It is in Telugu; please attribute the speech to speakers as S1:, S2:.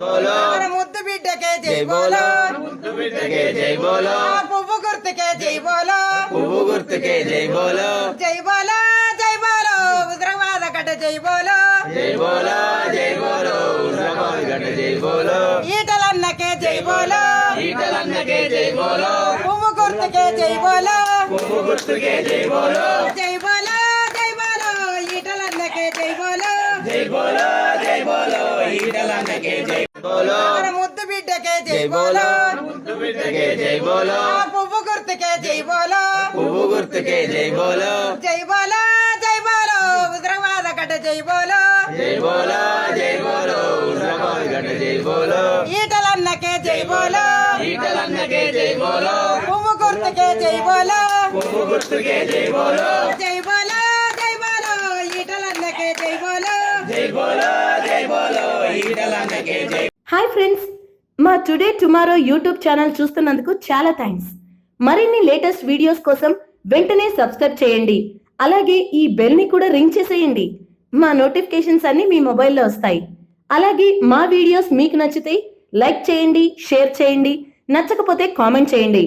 S1: బోలో
S2: మన ముద్దు బిడ్డకే జై బోలో
S1: ముద్దు బిడ్డకే జై బోలో
S2: పువ్వు గుర్తుకే జై బోలో
S1: పువ్వు గుర్తుకే జై బోలో
S2: జై బోలో జై బోలో హుజరాబాద్ గడ్డ జై బోలో
S1: జై బోలో జై బోలో హుజరాబాద్ గడ్డ జై బోలో
S2: ఈటలన్నకే జై బోలో
S1: ఈటలన్నకే జై బోలో
S2: పువ్వు గుర్తుకే జై బోలో
S1: పువ్వు గుర్తుకే జై బోలో
S2: జై బోలో జై బోలో ఈటలన్నకే జై బోలో
S1: జై బోలో జై బోలో ఈటలన్నకే జై బోలో
S2: మన ముద్దు బిడ్డకే జై బోలో
S1: ముద్దు బిడ్డకే జై బోలో
S2: పువ్వు గుర్తుకే జై బోలో
S1: పువ్వు గుర్తుకే జై బోలో
S2: జై బోలో జై బోలో హుజరాబాద్ గడ్డ జై బోలో
S1: జై బోలో జై బోలో హుజరాబాద్ గడ్డ జై బోలో
S2: ఈటలన్నకే జై బోలో
S1: ఈటలన్నకే జై బోలో
S2: పువ్వు గుర్తుకే జై బోలో
S1: పువ్వు గుర్తుకే జై బోలో
S2: జై బోలో జై బోలో ఈటలన్నకే జై బోలో
S1: జై బోలో జై బోలో ఈటలన్నకే జై
S3: హాయ్ ఫ్రెండ్స్, మా టుడే టుమారో యూట్యూబ్ ఛానల్ చూస్తున్నందుకు చాలా థ్యాంక్స్. మరిన్ని లేటెస్ట్ వీడియోస్ కోసం వెంటనే సబ్స్క్రైబ్ చేయండి. అలాగే ఈ బెల్ ని కూడా రింగ్ చేసేయండి. మా నోటిఫికేషన్స్ అన్ని మీ మొబైల్లో వస్తాయి. అలాగే మా వీడియోస్ మీకు నచ్చితే లైక్ చేయండి, షేర్ చేయండి, నచ్చకపోతే కామెంట్ చేయండి.